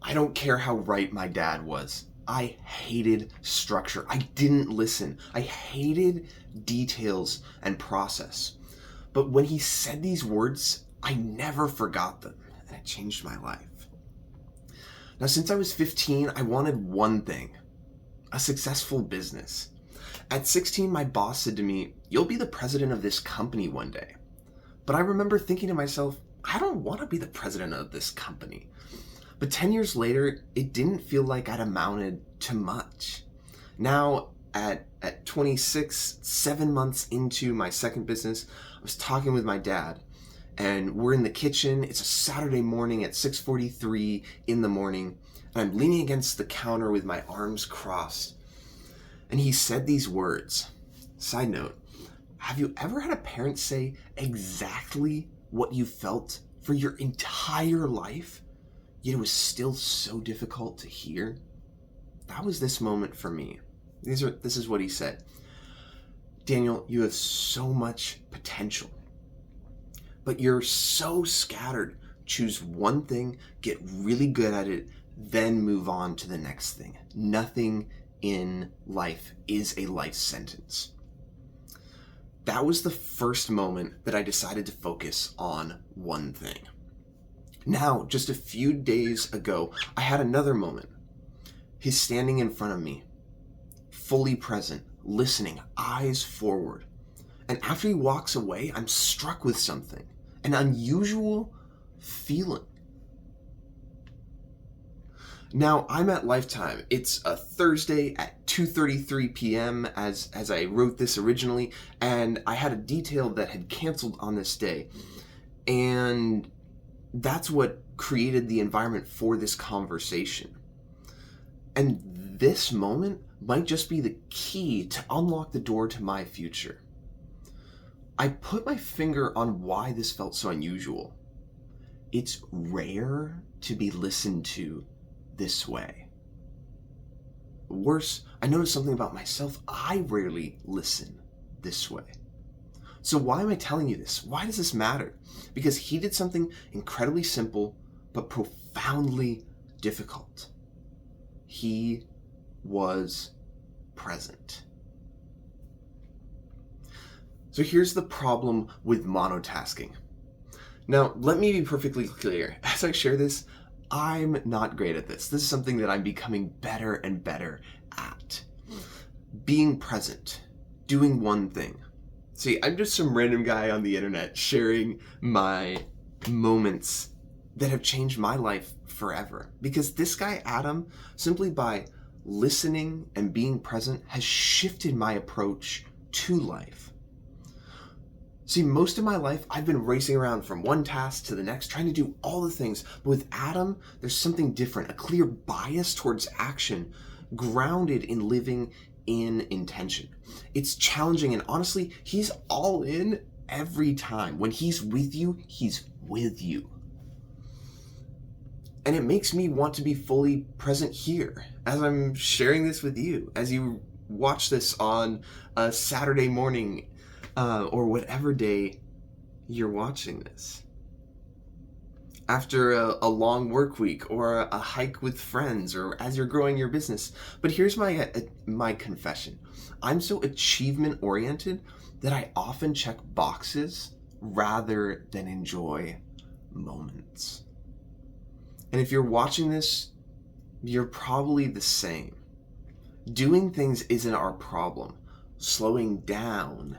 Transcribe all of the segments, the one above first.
I don't care how right my dad was. I hated structure. I didn't listen. I hated details and process. But when he said these words, I never forgot them, and it changed my life. Now, since I was 15, I wanted one thing: a successful business. At 16, my boss said to me, "You'll be the president of this company one day." But I remember thinking to myself, I don't want to be the president of this company. But 10 years later, it didn't feel like I'd amounted to much. Now, at 26, 7 months into my second business, I was talking with my dad, and we're in the kitchen. It's a Saturday morning at 6:43 in the morning, and I'm leaning against the counter with my arms crossed. And he said these words. Side note, have you ever had a parent say exactly what you felt for your entire life, yet it was still so difficult to hear? That was this moment for me. This is what he said. "Daniel, you have so much potential, but you're so scattered. Choose one thing, get really good at it, then move on to the next thing. Nothing in life is a life sentence." That was the first moment that I decided to focus on one thing. Now, just a few days ago, I had another moment. He's standing in front of me, fully present, listening, eyes forward. And after he walks away, I'm struck with something, an unusual feeling. Now, I'm at Lifetime. It's a Thursday at 2:33 p.m. as I wrote this originally, and I had a detail that had canceled on this day. And that's what created the environment for this conversation. And this moment might just be the key to unlock the door to my future. I put my finger on why this felt so unusual. It's rare to be listened to this way. Worse, I noticed something about myself. I rarely listen this way. So why am I telling you this? Why does this matter? Because he did something incredibly simple, but profoundly difficult. He was present. So here's the problem with monotasking. Now, let me be perfectly clear. As I share this, I'm not great at this. This is something that I'm becoming better and better at. Being present, doing one thing. See, I'm just some random guy on the internet sharing my moments that have changed my life forever. Because this guy, Adam, simply by listening and being present, has shifted my approach to life. See, most of my life, I've been racing around from one task to the next, trying to do all the things. But with Adam, there's something different, a clear bias towards action, grounded in living in intention. It's challenging, and honestly, he's all in every time. When he's with you, he's with you. And it makes me want to be fully present here, as I'm sharing this with you, as you watch this on a Saturday morning, or whatever day you're watching this. After a long work week, or a hike with friends, or as you're growing your business. But here's my confession. I'm so achievement oriented that I often check boxes rather than enjoy moments. And if you're watching this, you're probably the same. Doing things isn't our problem. Slowing down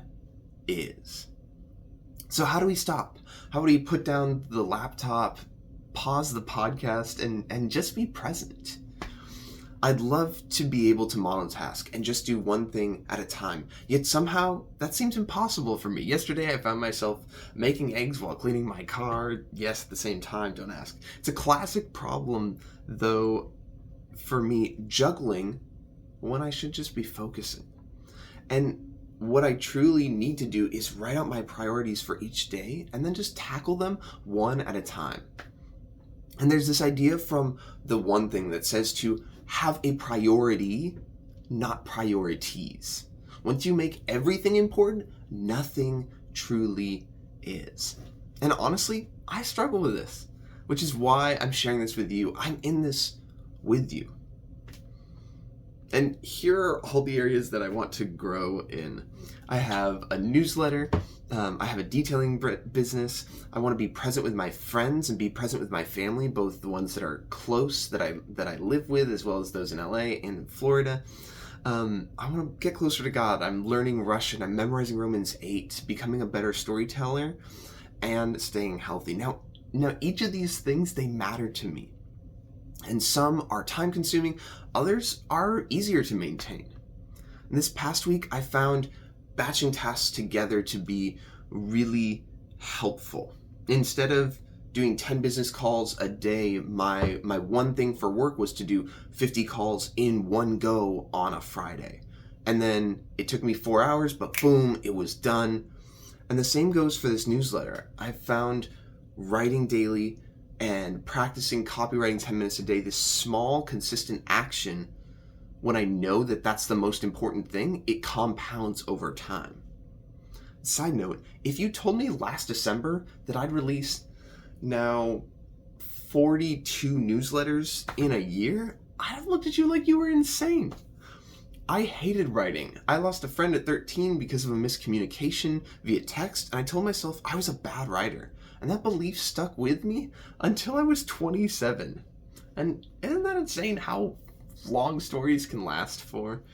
is. So how do we stop? How do we put down the laptop, pause the podcast, and just be present? I'd love to be able to monotask and just do one thing at a time. Yet somehow that seems impossible for me. Yesterday I found myself making eggs while cleaning my car. Yes, at the same time, don't ask. It's a classic problem, though, for me, juggling when I should just be focusing. And what I truly need to do is write out my priorities for each day and then just tackle them one at a time. And there's this idea from the One Thing that says to have a priority, not priorities. Once you make everything important, nothing truly is. And honestly, I struggle with this. which is why I'm sharing this with you. I'm in this with you. And here are all the areas that I want to grow in. I have a newsletter. I have a detailing business. I want to be present with my friends and be present with my family, both the ones that are close that I live with, as well as those in LA and in Florida. I want to get closer to God. I'm learning Russian. I'm memorizing Romans 8, becoming a better storyteller, and staying healthy. Now each of these things, they matter to me. And some are time consuming, others are easier to maintain. And this past week, I found batching tasks together to be really helpful. Instead of doing 10 business calls a day, my one thing for work was to do 50 calls in one go on a Friday. And then it took me 4 hours, but boom, it was done. And the same goes for this newsletter. I found writing daily and practicing copywriting 10 minutes a day, this small, consistent action, when I know that that's the most important thing, it compounds over time. Side note, if you told me last December that I'd release now 42 newsletters in a year, I'd have looked at you like you were insane. I hated writing. I lost a friend at 13 because of a miscommunication via text, and I told myself I was a bad writer. And that belief stuck with me until I was 27. And isn't that insane how long stories can last for?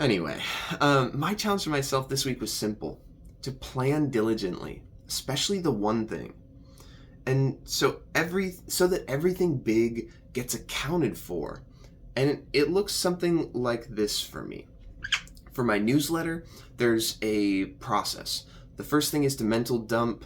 Anyway, my challenge for myself this week was simple: to plan diligently, especially the one thing. And so that everything big gets accounted for. And it looks something like this for me. For my newsletter, there's a process. The first thing is to mental dump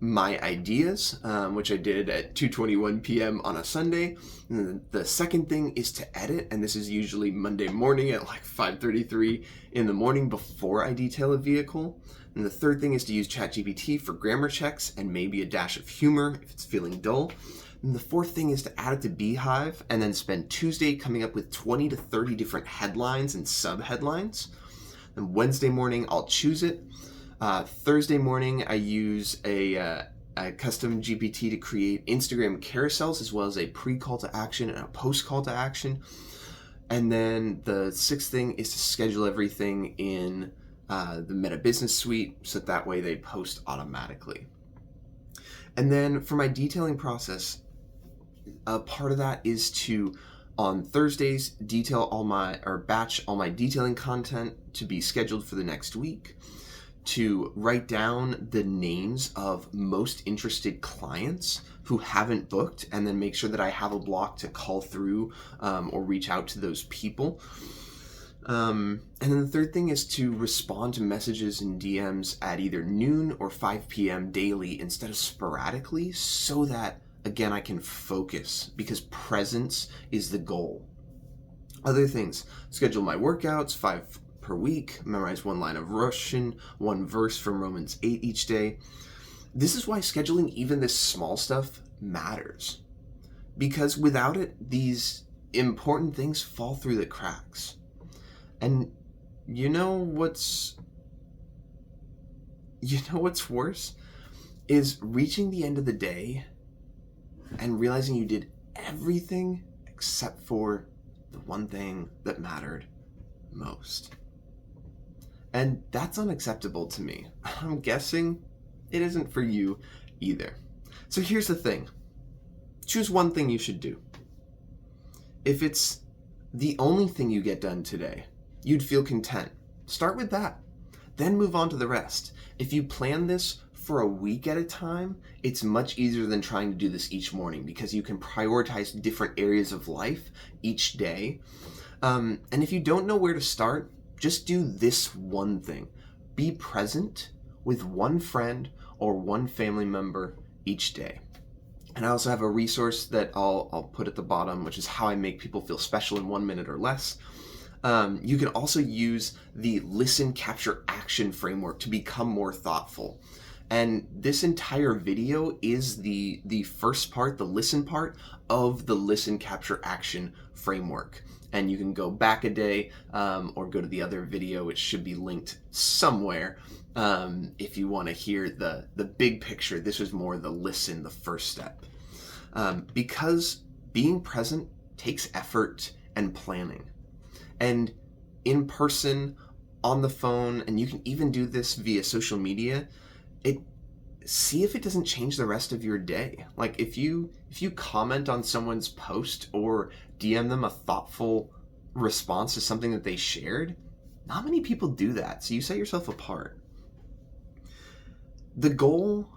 my ideas, which I did at 2:21 p.m. on a Sunday. And the second thing is to edit, and this is usually Monday morning at like 5:33 in the morning before I detail a vehicle. And the third thing is to use ChatGPT for grammar checks and maybe a dash of humor if it's feeling dull. And the fourth thing is to add it to Beehive and then spend Tuesday coming up with 20 to 30 different headlines and sub-headlines. And Wednesday morning, I'll choose it. Thursday morning, I use a custom GPT to create Instagram carousels, as well as a pre-call to action and a post-call to action. And then the sixth thing is to schedule everything in the Meta Business Suite, so that way they post automatically. And then for my detailing process, a part of that is to, on Thursdays, batch all my detailing content to be scheduled for the next week, to write down the names of most interested clients who haven't booked, and then make sure that I have a block to call through or reach out to those people. And then the third thing is to respond to messages and DMs at either noon or 5 p.m. daily instead of sporadically, so that, again, I can focus, because presence is the goal. Other things: schedule my workouts, 5 per week, memorize 1 line of Russian, 1 verse from Romans 8 each day. This is why scheduling even this small stuff matters, because without it, these important things fall through the cracks. And you know what's worse is reaching the end of the day and realizing you did everything except for the one thing that mattered most. And that's unacceptable to me. I'm guessing it isn't for you either. So here's the thing. Choose one thing you should do. If it's the only thing you get done today, you'd feel content. Start with that. Then move on to the rest. If you plan this for a week at a time, it's much easier than trying to do this each morning, because you can prioritize different areas of life each day. And if you don't know where to start, just do this one thing. Be present with one friend or one family member each day. And I also have a resource that I'll put at the bottom, which is how I make people feel special in 1 minute or less. You can also use the Listen, Capture, Action framework to become more thoughtful. And this entire video is the first part, the listen part of the Listen, Capture, Action framework. And you can go back a day or go to the other video, which should be linked somewhere, if you want to hear the big picture. This was more the listen, the first step. because being present takes effort and planning. And in person, on the phone, and you can even do this via social media, see if it doesn't change the rest of your day. Like if you comment on someone's post or DM them a thoughtful response to something that they shared, not many people do that. So you set yourself apart. The goal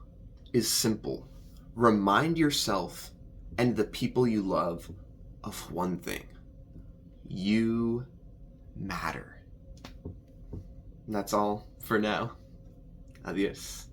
is simple. Remind yourself and the people you love of one thing. You matter. And that's all for now. Adios.